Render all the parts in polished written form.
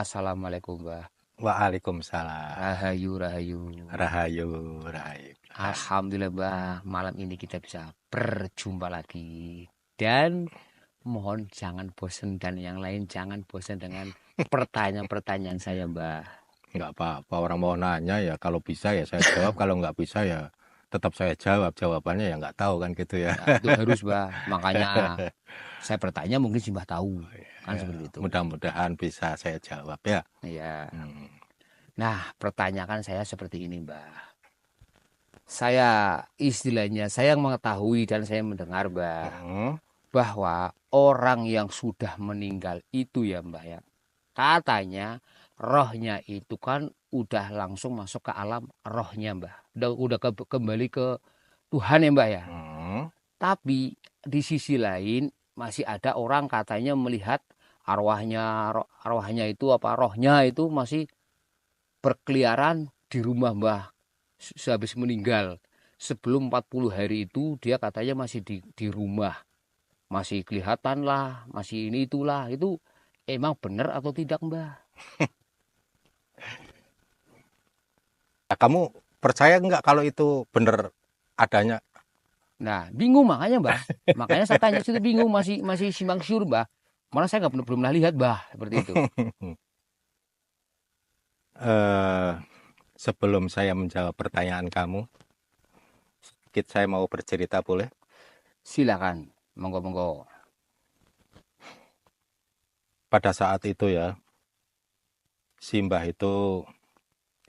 Assalamualaikum, Mbah. Waalaikumsalam. Rahayu, rahayu. Rahayu, rahayu. Alhamdulillah, Mbah. Malam ini kita bisa berjumpa lagi. Dan mohon jangan bosan dan yang lain jangan bosan dengan pertanyaan-pertanyaan saya, Mbah. Nggak apa-apa, orang mau nanya ya kalau bisa ya saya jawab, kalau nggak bisa ya tetap saya jawab. Jawabannya ya nggak tahu kan gitu ya. Ya, itu harus, Mbah. Makanya saya bertanya mungkin si Mbah tahu. Kan Ya, seperti itu. mudah-mudahan bisa saya jawab ya. Iya. Hmm. Nah, pertanyaan saya seperti ini, Mbah. Saya istilahnya saya mengetahui dan saya mendengar, Mbah, Hmm. bahwa orang yang sudah meninggal itu ya Mbah ya, katanya rohnya itu kan udah langsung masuk ke alam rohnya Mbah. Udah kembali ke Tuhan ya Mbah ya. Hmm. Tapi di sisi lain masih ada orang katanya melihat arwahnya itu apa rohnya itu masih berkeliaran di rumah Mbah sehabis meninggal. Sebelum 40 hari itu dia katanya masih di rumah. Masih kelihatan lah, masih ini itulah. Itu emang benar atau tidak, Mbah? Nah, kamu percaya nggak kalau itu benar adanya? Nah, bingung makanya, Mbah. Makanya saya tanya situ bingung, masih simpang siur, Mbah. Malah saya nggak belum pernah lihat, Mbah, seperti itu. eh Sebelum saya menjawab pertanyaan kamu, sedikit saya mau bercerita boleh? Silakan, monggo-monggo. Pada saat itu ya, Simbah itu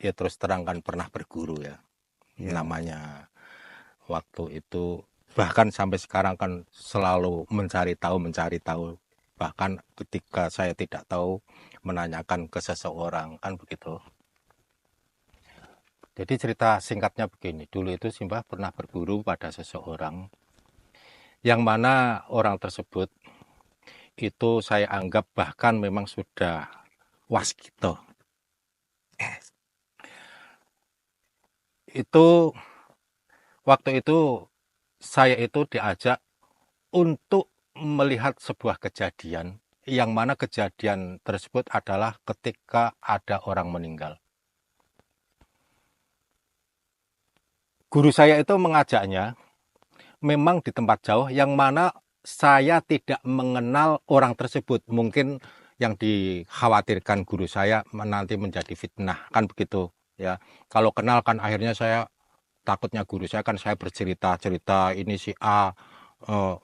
ya terus terang kan pernah berguru ya. Ya, Namanya waktu itu bahkan sampai sekarang kan selalu mencari tahu, bahkan ketika saya tidak tahu menanyakan ke seseorang kan begitu. Jadi cerita singkatnya begini, dulu itu Simbah pernah berguru pada seseorang yang mana orang tersebut itu saya anggap bahkan memang sudah waskito. Itu waktu itu saya itu diajak untuk melihat sebuah kejadian yang mana kejadian tersebut adalah ketika ada orang meninggal. Guru saya itu mengajaknya memang di tempat jauh yang mana saya tidak mengenal orang tersebut. Mungkin yang dikhawatirkan guru saya nanti menjadi fitnah, kan begitu ya. Kalau kenal kan akhirnya saya takutnya guru saya kan saya bercerita-cerita ini si A eh,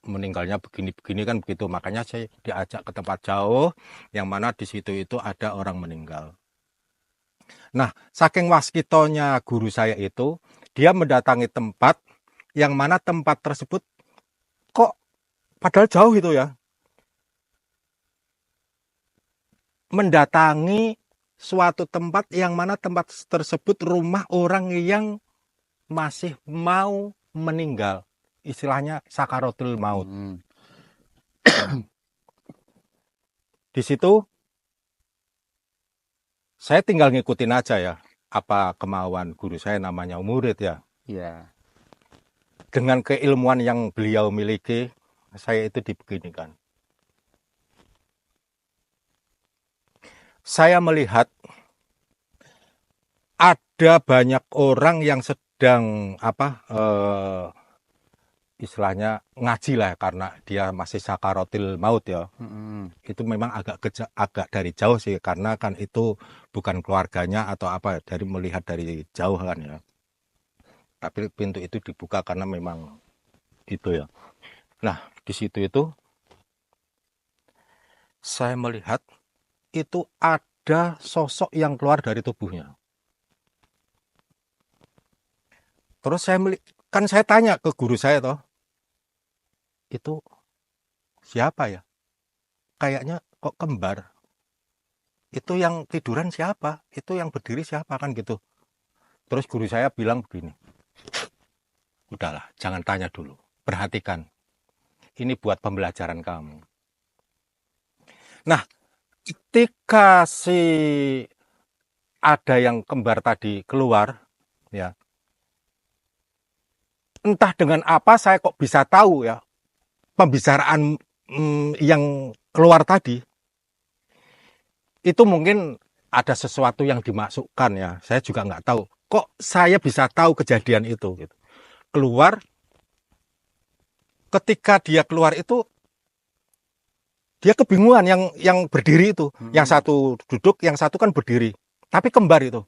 meninggalnya begini-begini kan begitu. Makanya saya diajak ke tempat jauh yang mana di situ itu ada orang meninggal. Nah, saking waskitonya guru saya itu, dia mendatangi tempat yang mana tempat tersebut kok padahal jauh itu ya. Mendatangi suatu tempat yang mana tempat tersebut rumah orang yang masih mau meninggal. Istilahnya sakaratul maut. hmm, Di situ saya tinggal ngikutin aja ya. Apa kemauan guru saya namanya murid ya. ya, Dengan keilmuan yang beliau miliki, saya itu dibeginikan. Saya melihat ada banyak orang yang sedang istilahnya ngaji lah karena dia masih sakaratil maut ya. hmm, Itu memang agak dari jauh sih karena kan itu bukan keluarganya atau apa dari melihat dari jauh kan ya. Tapi pintu itu dibuka karena memang itu ya. Nah, di situ itu saya melihat itu ada sosok yang keluar dari tubuhnya. Terus kan saya tanya ke guru saya toh, itu siapa ya? Kayaknya kok kembar. Itu yang tiduran siapa? Itu yang berdiri siapa kan gitu. Terus guru saya bilang begini, udahlah, jangan tanya dulu. Perhatikan, ini buat pembelajaran kamu. Nah, ketika si ada yang kembar tadi keluar, ya, entah dengan apa saya kok bisa tahu ya, pembicaraan yang keluar tadi Itu mungkin ada sesuatu yang dimasukkan ya. Saya juga nggak tahu. Kok saya bisa tahu kejadian itu gitu. Keluar, ketika dia keluar itu dia kebingungan yang berdiri itu. Yang satu duduk, yang satu kan berdiri. Tapi kembar itu.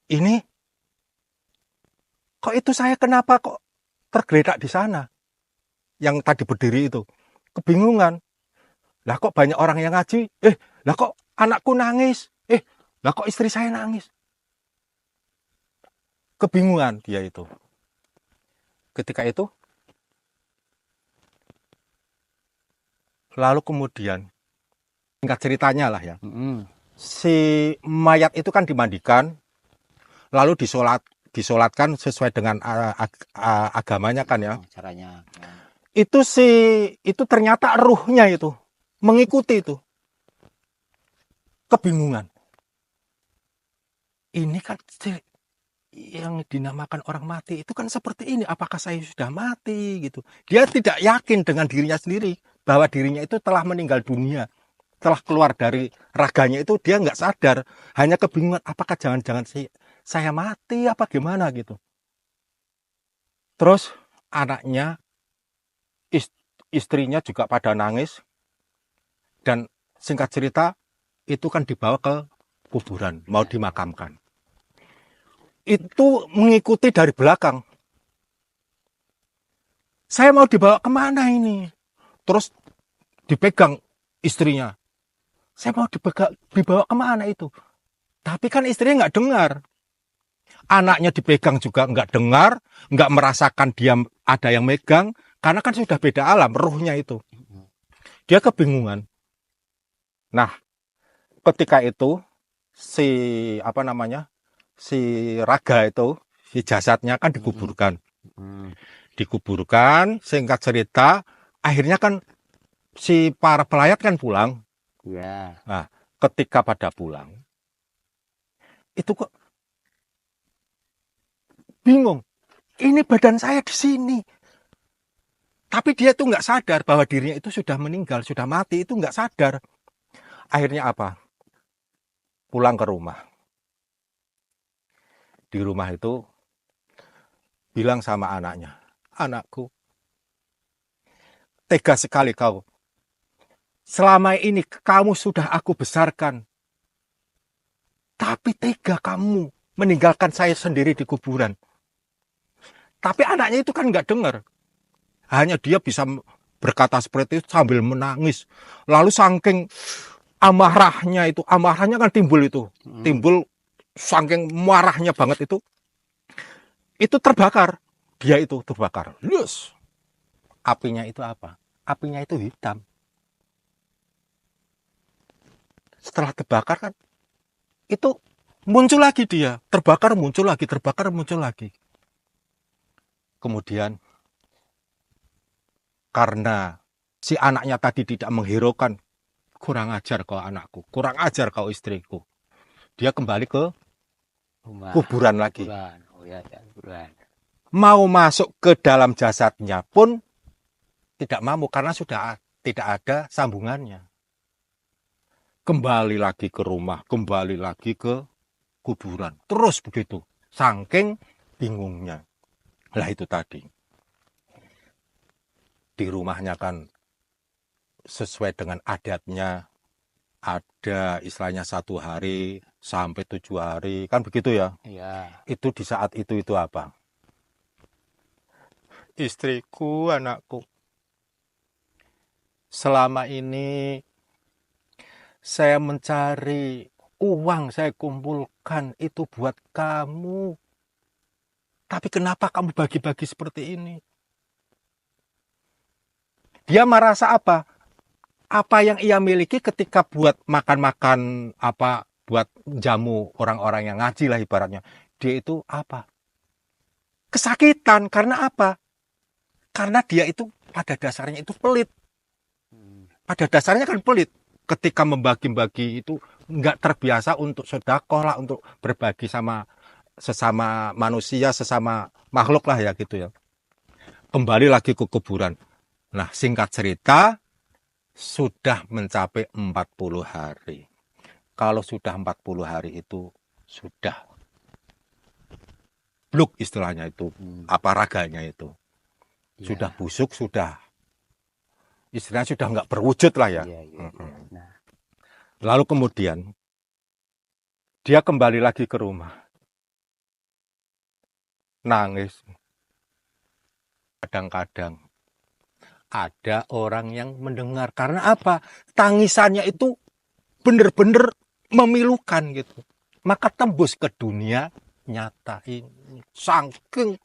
Ini kok itu saya kenapa kok tergeletak di sana? Yang tadi berdiri itu. Kebingungan. Lah kok banyak orang yang ngaji? Lah kok anakku nangis? Lah kok istri saya nangis? Kebingungan dia itu. Ketika itu, lalu kemudian, singkat ceritanya lah ya, si mayat itu kan dimandikan, lalu disolatkan sesuai dengan agamanya kan ya. Caranya. Itu ternyata ruhnya itu mengikuti itu. Kebingungan. Ini kan yang dinamakan orang mati itu kan seperti ini. Apakah saya sudah mati gitu? Dia tidak yakin dengan dirinya sendiri bahwa dirinya itu telah meninggal dunia, telah keluar dari raganya itu. Dia nggak sadar, hanya kebingungan. Apakah jangan-jangan saya mati apa gimana gitu? Terus anaknya, istrinya juga pada nangis, dan singkat cerita itu kan dibawa ke kuburan, mau dimakamkan. Itu mengikuti dari belakang. Saya mau dibawa kemana ini? Terus dipegang istrinya. Saya mau dibawa kemana itu? Tapi kan istrinya nggak dengar. Anaknya dipegang juga nggak dengar, nggak merasakan dia ada yang megang, karena kan sudah beda alam, ruhnya itu. Dia kebingungan. Nah, ketika itu si raga itu, si jasadnya kan dikuburkan. Dikuburkan, singkat cerita, akhirnya kan si para pelayat kan pulang. Iya. Nah, ketika pada pulang, itu kok bingung. Ini badan saya di sini. Tapi dia tuh nggak sadar bahwa dirinya itu sudah meninggal, sudah mati, itu nggak sadar. Akhirnya apa? Pulang ke rumah. Di rumah itu bilang sama anaknya, anakku, tega sekali kau. Selama ini kamu sudah aku besarkan. Tapi tega kamu meninggalkan saya sendiri di kuburan. Tapi anaknya itu kan nggak dengar. Hanya dia bisa berkata seperti itu sambil menangis. Lalu saking amarahnya kan timbul itu. Timbul saking marahnya banget itu terbakar. Dia itu terbakar. Lus. Apinya itu apa? Apinya itu hitam. Setelah terbakar kan, itu muncul lagi dia. Terbakar, muncul lagi. Terbakar, muncul lagi. Kemudian, karena si anaknya tadi tidak menghiraukan, kurang ajar kau anakku, kurang ajar kau istriku. Dia kembali ke kuburan lagi. Kuburan. Mau masuk ke dalam jasadnya pun tidak mampu karena sudah tidak ada sambungannya. Kembali lagi ke rumah, kembali lagi ke kuburan. Terus begitu, saking bingungnya. Lah itu tadi. Di rumahnya kan sesuai dengan adatnya, ada istilahnya 1 hari sampai 7 hari, kan begitu ya? Iya. Itu di saat itu apa? Istriku, anakku, selama ini saya mencari uang, saya kumpulkan itu buat kamu. Tapi kenapa kamu bagi-bagi seperti ini? Dia merasa apa? Apa yang ia miliki ketika buat makan-makan, buat jamu orang-orang yang ngaji lah ibaratnya. Dia itu apa? Kesakitan. Karena apa? Karena dia itu pada dasarnya itu pelit. Pada dasarnya kan pelit. Ketika membagi-bagi itu nggak terbiasa untuk sedekah lah, untuk berbagi sama sesama manusia, sesama makhluk lah ya gitu ya. Kembali lagi ke kuburan. Nah, singkat cerita, sudah mencapai 40 hari. Kalau sudah 40 hari itu sudah bluk istilahnya itu, apa raganya itu. Sudah Ya. busuk, sudah istilahnya sudah nggak berwujud lah ya. Iya, iya, iya. Nah, Lalu kemudian dia kembali lagi ke rumah, nangis. Kadang-kadang ada orang yang mendengar. Karena apa? Tangisannya itu benar-benar memilukan gitu. Maka tembus ke dunia nyata ini. Saking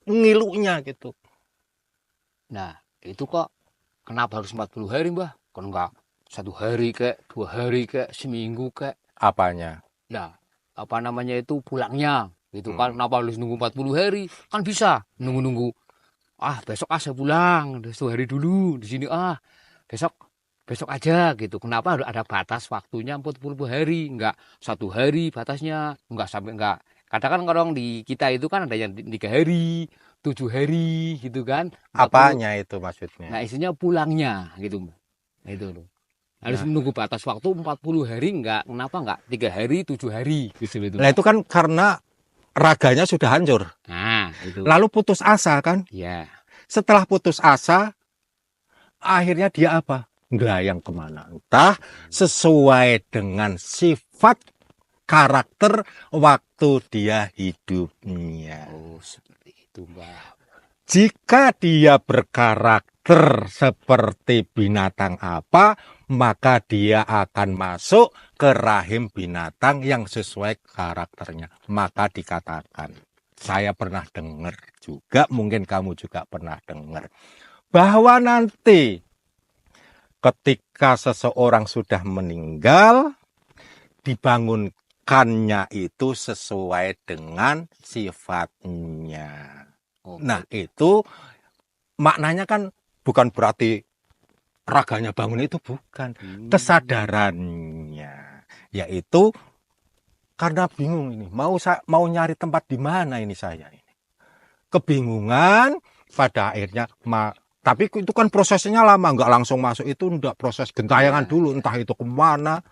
ngilunya gitu. nah, itu kok kenapa harus 40 hari, Mbah? Kan enggak 1 hari kek, 2 hari kek, seminggu kek. Apanya? Nah, apa namanya itu pulangnya gitu kan. Kenapa harus nunggu 40 hari? Kan bisa nunggu-nunggu. Ah, besok saya pulang, 1 hari dulu di sini. Ah, besok besok aja gitu. Kenapa harus ada batas waktunya 40 hari? Enggak 1 hari batasnya, enggak sampai enggak. Kadang kan orang di kita itu kan ada yang 3 hari, 7 hari gitu kan. 40. Apanya itu maksudnya? Nah, isinya pulangnya gitu. Nah, itu loh. Harus Nah, menunggu batas waktu 40 hari enggak. Kenapa enggak 3 hari, 7 hari gitu itu. itu kan karena raganya sudah hancur. Nah, itu. Lalu putus asa kan? Ya. Setelah putus asa, akhirnya dia apa? Gelayang kemana? Entah sesuai dengan sifat karakter waktu dia hidupnya. Oh, seperti itu, Mbah. Jika dia berkarakter seperti binatang apa, maka dia akan masuk ke rahim binatang yang sesuai karakternya. Maka dikatakan, saya pernah dengar juga, mungkin kamu juga pernah dengar, bahwa nanti ketika seseorang sudah meninggal, dibangunkannya itu sesuai dengan sifatnya. Nah, Oke. itu maknanya kan bukan berarti raganya bangun, itu bukan. Kesadarannya yaitu karena bingung ini, mau nyari tempat di mana ini saya ini. Kebingungan, pada akhirnya tapi itu kan prosesnya lama, nggak langsung masuk, itu udah proses gentayangan Ya, dulu, ya. entah itu kemana,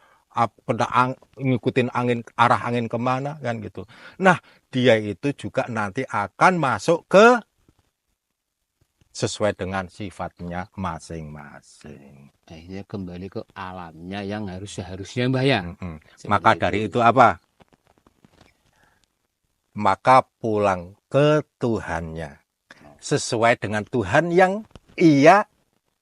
ngikutin angin, arah angin kemana kan gitu. Nah, dia itu juga nanti akan masuk ke sesuai dengan sifatnya masing-masing. Akhirnya kembali ke alamnya yang seharusnya, Mbah ya. Maka Seperti dari itu. itu apa? Maka pulang ke Tuhannya. Sesuai dengan Tuhan yang ia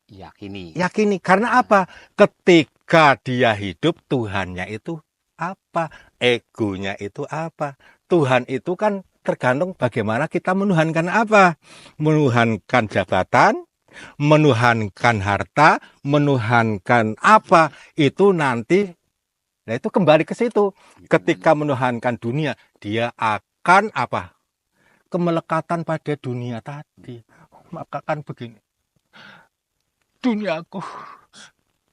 Yakini. yakini. Karena apa? Ketika dia hidup, Tuhannya itu apa? Egonya itu apa? Tuhan itu kan tergantung bagaimana kita menuhankan apa? Menuhankan jabatan, menuhankan harta, menuhankan apa? Itu nanti, nah itu kembali ke situ. Ketika menuhankan dunia, dia akan apa? Kemelekatan pada dunia tadi. Maka kan begini. Duniaku,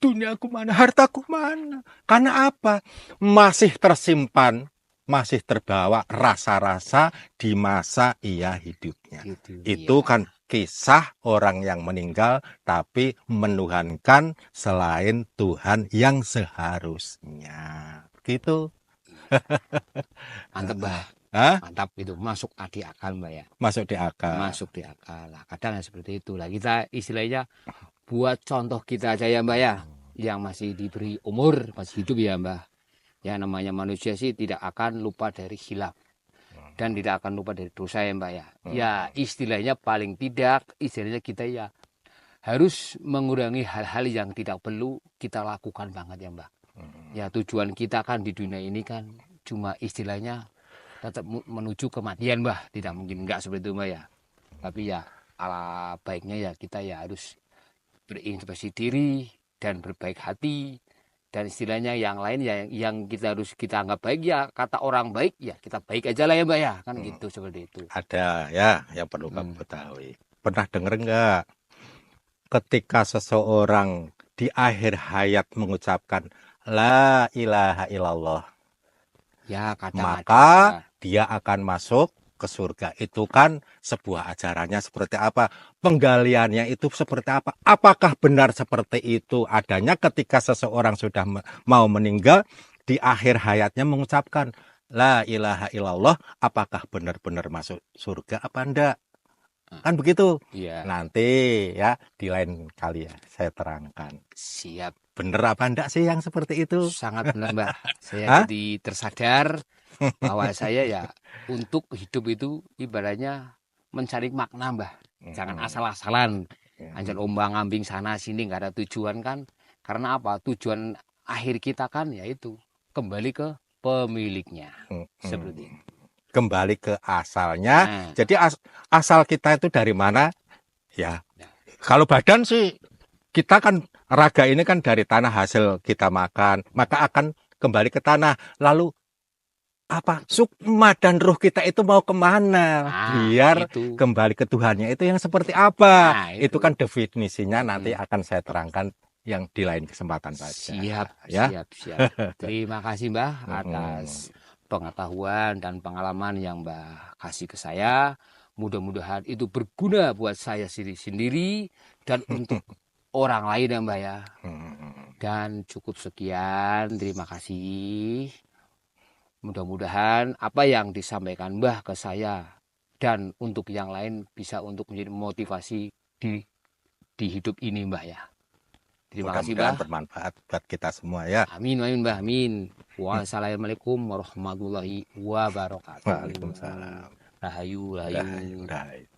duniaku mana? Hartaku mana? Karena apa? Masih tersimpan, masih terbawa rasa-rasa di masa ia hidupnya. Gitu, Itu ya. kan kisah orang yang meninggal tapi menuhankan selain Tuhan yang seharusnya. Gitu. Mantap, Mbah. Hah? Mantap itu. Masuk di akal, Mbak ya. Masuk di akal. Masuk di akal. Lah, kadang seperti itu. Lah, kita istilahnya buat contoh kita aja ya, Mbak ya. Yang masih diberi umur, masih hidup ya, Mbah. Ya, namanya manusia sih tidak akan lupa dari khilaf. Dan tidak akan lupa dari dosa ya, Mbak ya. Ya, istilahnya paling tidak, istilahnya kita ya harus mengurangi hal-hal yang tidak perlu kita lakukan banget ya, Mbak. Ya, tujuan kita kan di dunia ini kan cuma istilahnya tetap menuju kematian, Mbak. Tidak mungkin enggak seperti itu, Mbak ya. Tapi ya ala baiknya ya kita ya harus berintrospeksi diri dan berbaik hati. Dan istilahnya yang lain ya yang kita harus kita anggap baik ya kata orang baik ya kita baik aja lah ya, Mbak ya. Kan gitu seperti itu. Ada ya yang perlu kamu ketahui. Pernah dengar enggak? Ketika seseorang di akhir hayat mengucapkan La ilaha illallah, Ya kadang maka ada. dia akan masuk ke surga itu kan sebuah ajarannya seperti apa, penggaliannya itu seperti apa, apakah benar seperti itu adanya ketika seseorang sudah mau meninggal, di akhir hayatnya mengucapkan la ilaha illallah, apakah benar-benar masuk surga apa enggak? Kan begitu. Iya, Nanti ya di lain kali ya saya terangkan. siap. Bener apa enggak sih yang seperti itu? Sangat benar, Mbah. Saya Hah? jadi tersadar bahwa saya ya untuk hidup itu ibaratnya mencari makna, Mbah. Jangan asal-asalan. Anjir ombang-ambing sana sini nggak ada tujuan kan. Karena apa? Tujuan akhir kita kan yaitu kembali ke pemiliknya. Seperti itu. Kembali ke asalnya. Nah, Jadi asal kita itu dari mana? Ya, nah, kalau badan sih kita kan raga ini kan dari tanah hasil kita makan, maka akan kembali ke tanah. Lalu apa sukma dan ruh kita itu mau kemana? Biar itu. kembali ke Tuhannya itu yang seperti apa? Nah, Itu kan definisinya nanti Mm. akan saya terangkan yang di lain kesempatan saja. Siap, Ya. siap, siap. Terima kasih Mbah atas pengetahuan dan pengalaman yang Mbah kasih ke saya. Mudah-mudahan itu berguna buat saya sendiri dan untuk orang lain ya Mbah ya. Dan cukup sekian, terima kasih. Mudah-mudahan apa yang disampaikan Mbah ke saya dan untuk yang lain bisa untuk menjadi motivasi di hidup ini Mbah ya. Terima kasih Mudah-mudahan Mbah. bermanfaat buat kita semua ya. Amin, amin, Mbah, amin. Wassalamualaikum warahmatullahi wabarakatuh. Waalaikumsalam. Rahayu, rahayu. Rahayu.